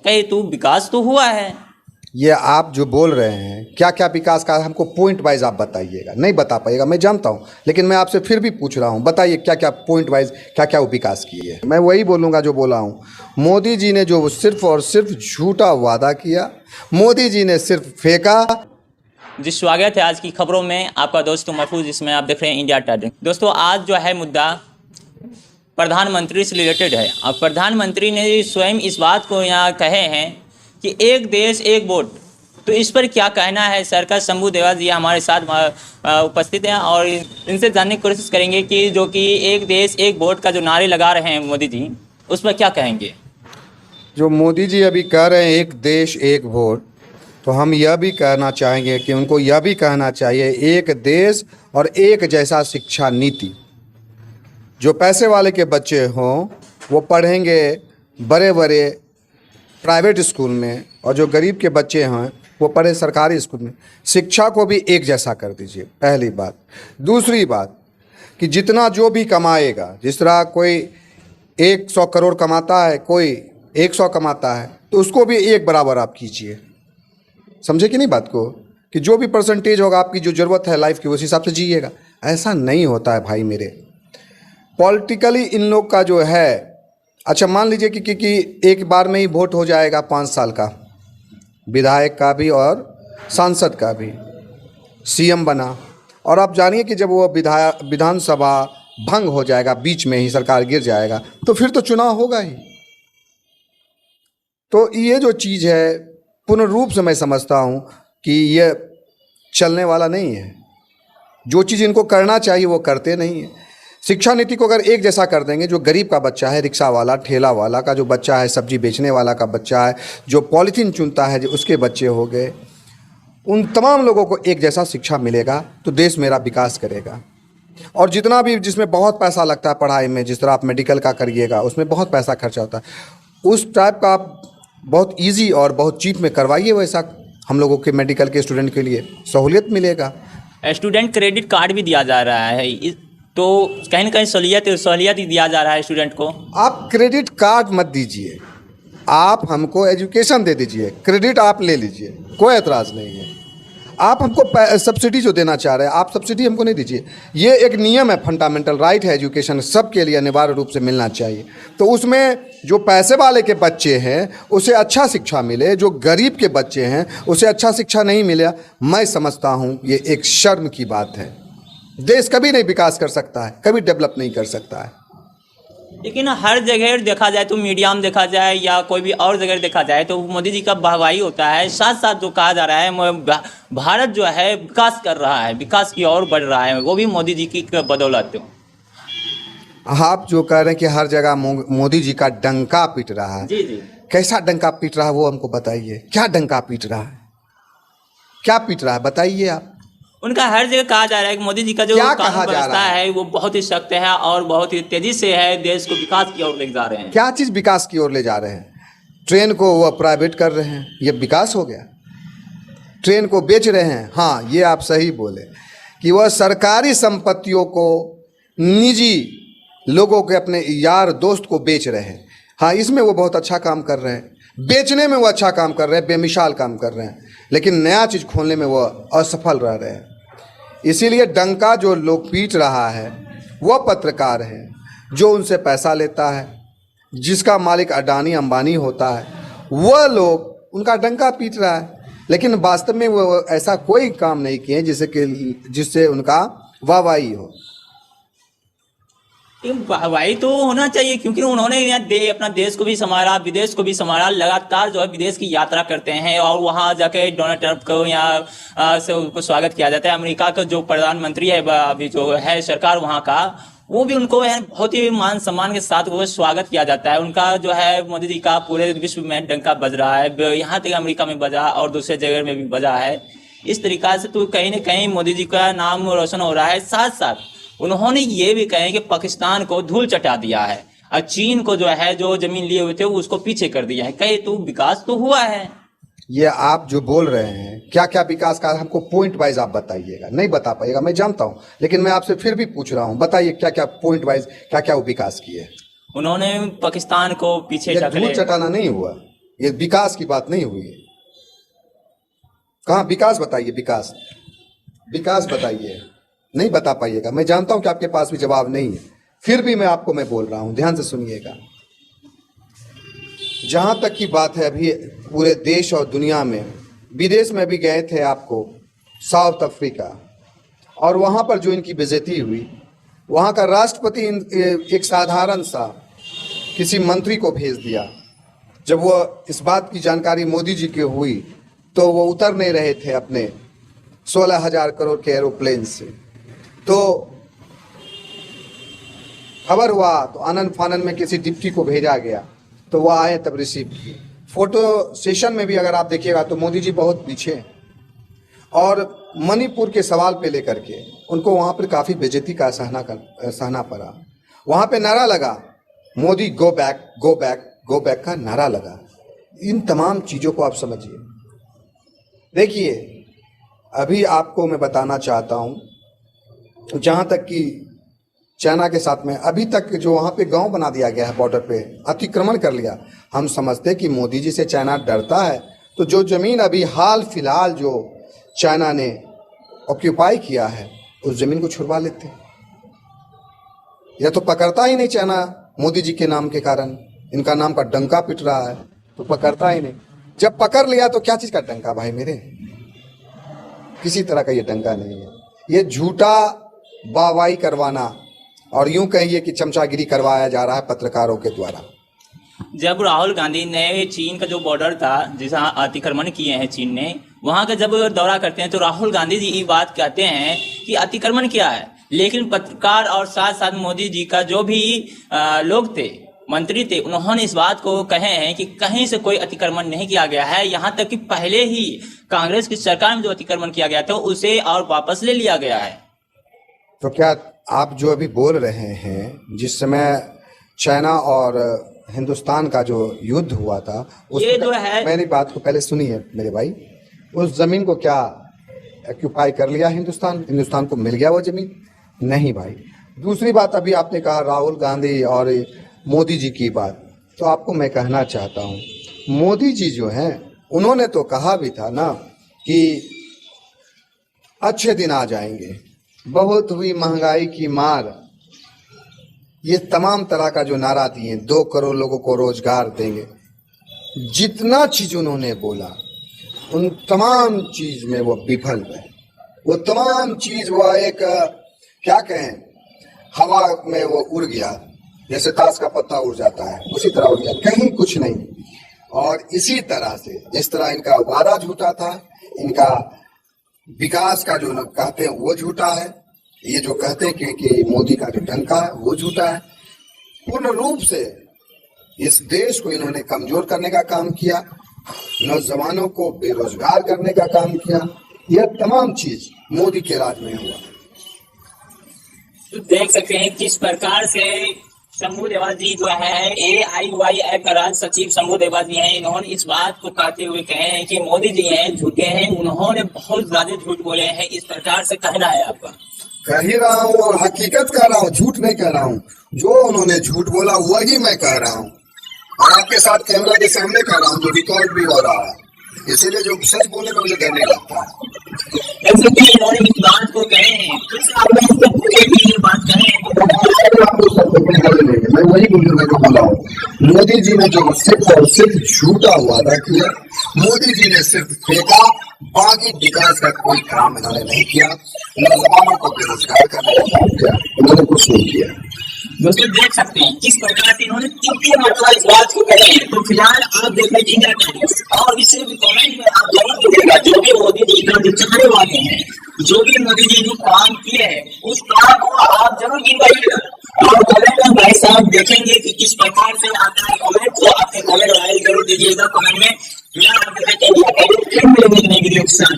कहे तो विकास तो हुआ है। ये आप जो बोल रहे हैं क्या क्या विकास का, हमको पॉइंट वाइज आप बताइएगा। नहीं बता पाइएगा, मैं जानता हूँ, लेकिन मैं आपसे फिर भी पूछ रहा हूँ, बताइए क्या क्या पॉइंट वाइज क्या क्या वो विकास किए। मैं वही बोलूँगा जो बोला हूँ, मोदी जी ने जो सिर्फ और सिर्फ झूठा वादा किया, मोदी जी ने सिर्फ फेंका। जी स्वागत है आज की खबरों में, आपका दोस्त महफूज, जिसमें आप देख रहे हैं इंडिया टुडे। दोस्तों आज जो है मुद्दा प्रधानमंत्री से रिलेटेड है। अब प्रधानमंत्री ने स्वयं इस बात को यहाँ कहे हैं कि एक देश एक वोट, तो इस पर क्या कहना है सर का। शंभू देवा जी हमारे साथ उपस्थित हैं और इनसे जानने की कोशिश करेंगे कि जो कि एक देश एक वोट का जो नारे लगा रहे हैं मोदी जी, उस पर क्या कहेंगे। जो मोदी जी अभी कह रहे हैं एक देश एक वोट, तो हम यह भी कहना चाहेंगे कि उनको यह भी कहना चाहिए एक देश और एक जैसा शिक्षा नीति। जो पैसे वाले के बच्चे हों वो पढ़ेंगे बड़े बड़े प्राइवेट स्कूल में, और जो गरीब के बच्चे हैं वो पढ़े सरकारी स्कूल में। शिक्षा को भी एक जैसा कर दीजिए, पहली बात। दूसरी बात कि जितना जो भी कमाएगा, जिस तरह कोई 100 करोड़ कमाता है, कोई 100 कमाता है, तो उसको भी एक बराबर आप कीजिए। समझे कि नहीं बात को, कि जो भी परसेंटेज होगा आपकी जो ज़रूरत है लाइफ की उस हिसाब से जिएगा। ऐसा नहीं होता है भाई मेरे। पॉलिटिकली इन लोग का जो है, अच्छा मान लीजिए कि एक बार में ही वोट हो जाएगा 5 साल का, विधायक का भी और सांसद का भी, सीएम बना, और आप जानिए कि जब वो विधानसभा भंग हो जाएगा, बीच में ही सरकार गिर जाएगा, तो फिर तो चुनाव होगा ही। तो ये जो चीज़ है पूर्ण रूप से मैं समझता हूँ कि ये चलने वाला नहीं है। जो चीज़ इनको करना चाहिए वो करते नहीं हैं। शिक्षा नीति को अगर एक जैसा कर देंगे, जो गरीब का बच्चा है, रिक्शा वाला, ठेला वाला का जो बच्चा है, सब्जी बेचने वाला का बच्चा है, जो पॉलीथीन चुनता है, जो उसके बच्चे हो गए, उन तमाम लोगों को एक जैसा शिक्षा मिलेगा तो देश मेरा विकास करेगा। और जितना भी जिसमें बहुत पैसा लगता है पढ़ाई में, जिस तरह आप मेडिकल का करिएगा उसमें बहुत पैसा खर्चा होता है, उस टाइप का आप बहुत ईजी और बहुत चीप में करवाइए। वैसा हम लोगों के मेडिकल के स्टूडेंट के लिए सहूलियत मिलेगा। स्टूडेंट क्रेडिट कार्ड भी दिया जा रहा है, तो कहीं ना कहीं सहूलियत ही दिया जा रहा है स्टूडेंट को। आप क्रेडिट कार्ड मत दीजिए, आप हमको एजुकेशन दे दीजिए, क्रेडिट आप ले लीजिए, कोई एतराज़ नहीं है। आप हमको सब्सिडी जो देना चाह रहे हैं, आप सब्सिडी हमको नहीं दीजिए। ये एक नियम है, फंडामेंटल राइट है, एजुकेशन सबके लिए अनिवार्य रूप से मिलना चाहिए। तो उसमें जो पैसे वाले के बच्चे हैं उसे अच्छा शिक्षा मिले, जो गरीब के बच्चे हैं उसे अच्छा शिक्षा नहीं मिले, मैं समझता हूँ ये एक शर्म की बात है। देश कभी नहीं विकास कर सकता है, कभी डेवलप नहीं कर सकता है। लेकिन हर जगह देखा जाए तो, मीडिया में देखा जाए या कोई भी और जगह देखा जाए, तो मोदी जी का वाहवाही होता है। साथ साथ जो कहा जा रहा है भारत जो है विकास कर रहा है, विकास की ओर बढ़ रहा है, वो भी मोदी जी की बदौलत। आप जो कह रहे हैं कि हर जगह मोदी जी का डंका पीट रहा है, जी जी, कैसा डंका पीट रहा है वो हमको बताइए। क्या डंका पीट रहा है, क्या पीट रहा है बताइए आप। उनका हर जगह कहा जा रहा है कि मोदी जी का जो कानून व्यवस्था है वो बहुत ही सख्त है और बहुत ही तेजी से है, देश को विकास की ओर ले जा रहे हैं। क्या चीज़ विकास की ओर ले जा रहे हैं? ट्रेन को वो प्राइवेट कर रहे हैं, ये विकास हो गया? ट्रेन को बेच रहे हैं, हाँ ये आप सही बोले कि वह सरकारी संपत्तियों को निजी लोगों के अपने यार दोस्त को बेच रहे हैं। हाँ इसमें वो बहुत अच्छा काम कर रहे हैं, बेचने में वो अच्छा काम कर रहे हैं, बेमिसाल काम कर रहे हैं, लेकिन नया चीज़ खोलने में वो असफल रह रहे हैं। इसीलिए डंका जो लोग पीट रहा है वह पत्रकार है, जो उनसे पैसा लेता है, जिसका मालिक अडानी अंबानी होता है, वह लोग उनका डंका पीट रहा है। लेकिन वास्तव में वो ऐसा कोई काम नहीं किए जिससे उनका वाहवाही हो। वाहवाही तो होना चाहिए, क्योंकि उन्होंने अपना देश को भी संभाला, विदेश को भी संभाला। लगातार जो है विदेश की यात्रा करते हैं और वहां जाके डोनाल्ड ट्रंप को यहाँ से उनको स्वागत किया जाता है। अमेरिका का जो प्रधानमंत्री है, अभी जो है सरकार वहां का, वो भी उनको बहुत ही मान सम्मान के साथ वो स्वागत किया जाता है। उनका जो है मोदी जी का पूरे विश्व में डंका बज रहा है, यहाँ तक अमेरिका में बजा और दूसरे जगह में भी बजा है। इस तरीका से तो कहीं ना कहीं मोदी जी का नाम रोशन हो रहा है। साथ साथ उन्होंने ये भी कहा कि पाकिस्तान को धूल चटा दिया है और चीन को जो है जो जमीन लिए हुए थे उसको पीछे कर दिया है। कहे तो विकास तो हुआ है। ये आप जो बोल रहे हैं क्या क्या विकास का, हमको पॉइंट वाइज आप बताइएगा। नहीं बता पाइएगा, मैं जानता हूँ, लेकिन मैं आपसे फिर भी पूछ रहा हूँ, बताइए क्या क्या पॉइंट वाइज क्या क्या वो विकास किए। उन्होंने पाकिस्तान को पीछे धूल चटाना नहीं हुआ, ये विकास की बात नहीं हुई है। कहाँ विकास बताइए, विकास विकास बताइए, नहीं बता पाइएगा। मैं जानता हूं कि आपके पास भी जवाब नहीं है, फिर भी मैं बोल रहा हूं, ध्यान से सुनिएगा। जहां तक की बात है, अभी पूरे देश और दुनिया में, विदेश में भी गए थे आपको, साउथ अफ्रीका, और वहां पर जो इनकी बेइज्जती हुई, वहां का राष्ट्रपति एक साधारण सा किसी मंत्री को भेज दिया। जब वो इस बात की जानकारी मोदी जी की हुई तो वो उतर नहीं रहे थे अपने 16,000 करोड़ के एरोप्लेन से, तो खबर हुआ तो आनंद फानन में किसी डिप्टी को भेजा गया, तो वो आए तब रिसीव किए। फोटो सेशन में भी अगर आप देखिएगा तो मोदी जी बहुत पीछे हैं, और मणिपुर के सवाल पे लेकर के उनको वहाँ पर काफ़ी बेइज्जती का सहना पड़ा। वहाँ पे नारा लगा, Modi go back go back go back का नारा लगा। इन तमाम चीज़ों को आप समझिए। देखिए, अभी आपको मैं बताना चाहता हूँ, जहाँ तक कि चाइना के साथ में अभी तक जो वहाँ पे गांव बना दिया गया है, बॉर्डर पे अतिक्रमण कर लिया। हम समझते कि मोदी जी से चाइना डरता है, तो जो ज़मीन अभी हाल फिलहाल जो चाइना ने ऑक्यूपाई किया है, उस ज़मीन को छुड़वा लेते। या तो पकड़ता ही नहीं चाइना मोदी जी के नाम के कारण, इनका नाम का डंका पिट रहा है, तो पकड़ता ही नहीं। जब पकड़ लिया तो क्या चीज़ का डंका भाई मेरे, किसी तरह का ये डंका नहीं है। ये झूठा वाहवाही करवाना और यूं कहिए कि चमचागिरी करवाया जा रहा है पत्रकारों के द्वारा। जब राहुल गांधी ने चीन का जो बॉर्डर था जहाँ अतिक्रमण किए हैं चीन ने, वहां का जब दौरा करते हैं तो राहुल गांधी जी ये बात कहते हैं कि अतिक्रमण क्या है, लेकिन पत्रकार और साथ साथ मोदी जी का जो भी लोग थे, मंत्री थे, उन्होंने इस बात को कहे हैं कि कहीं से कोई अतिक्रमण नहीं किया गया है। यहाँ तक कि पहले ही कांग्रेस की सरकार में जो अतिक्रमण किया गया था उसे और वापस ले लिया गया है। तो क्या आप जो अभी बोल रहे हैं, जिस समय चाइना और हिंदुस्तान का जो युद्ध हुआ था, ये जो है, मेरी बात को पहले सुनिए मेरे भाई, उस जमीन को क्या ऑक्यूपाई कर लिया हिंदुस्तान को मिल गया वो जमीन? नहीं भाई। दूसरी बात, अभी आपने कहा राहुल गांधी और मोदी जी की बात, तो आपको मैं कहना चाहता हूँ, मोदी जी जो हैं उन्होंने तो कहा भी था ना कि अच्छे दिन आ जाएंगे, बहुत हुई महंगाई की मार, ये तमाम तरह का जो नारा दिए, 2 करोड़ लोगों को रोजगार देंगे, जितना चीज उन्होंने बोला उन तमाम चीज में वो विफल रहे। वो तमाम चीज वो एक क्या कहें, हवा में वो उड़ गया, जैसे ताश का पत्ता उड़ जाता है उसी तरह उड़ गया, कहीं कुछ नहीं। और इसी तरह से जिस तरह इनका वादा झूठा था, इनका विकास का जो कहते हैं वो झूठा है, ये जो कहते हैं कि मोदी का जो डंका है वो झूठा है। पूर्ण रूप से इस देश को इन्होंने कमजोर करने का काम किया, नौजवानों को बेरोजगार करने का काम किया। यह तमाम चीज मोदी के राज में हुआ। तो देख सकते हैं किस प्रकार से शंभू देवा जी जो है AIYF का राज्य सचिव शंभू देवा जी हैं, इन्होंने इस बात को कहते हुए कहे हैं कि मोदी जी हैं झूठे हैं, उन्होंने बहुत ज्यादा झूठ बोले हैं। इस प्रकार से कहना है आपका? कह ही रहा हूँ और हकीकत कह रहा हूँ, झूठ नहीं कह रहा हूँ। जो उन्होंने झूठ बोला वही मैं कह रहा हूँ, और आपके साथ कैमरा के सामने कह रहा हूँ, जो रिकॉर्ड भी हो रहा है। इसीलिए जो सच बोलने में मुझे डर नहीं लगता है। इन्होंने इस बात को कहे हैं, ये बात कहे मैं वही बोलूंगा जो बोला हूँ। मोदी जी ने जो सिर्फ और सिर्फ झूठा वादा किया, मोदी जी ने सिर्फ फेंका, बाकी विकास का कोई काम इन्होंने नहीं किया। नौजवानों को बेरोजगार करने का काम किया, इन्होंने कुछ नहीं किया। दोस्तों देख सकते हैं किस प्रकार से इन्होंने 3 मरतबा इस बात को कहे हैं। तो फिलहाल आप देख रहे हैं और इसे भी कमेंट में आप जरूर देखिएगा, जो भी मोदी जी का जो चाहने वाले हैं, जो भी मोदी जी जो काम किए हैं उस काम को आप जरूर गिनवाइएगा। और कमेंट में भाई साहब देखेंगे कि किस प्रकार से आता है कमेंट, तो अपने कमेंट राइट जरूर दीजिएगा कमेंट में। फिर मिलेंगे नई वीडियो के साथ।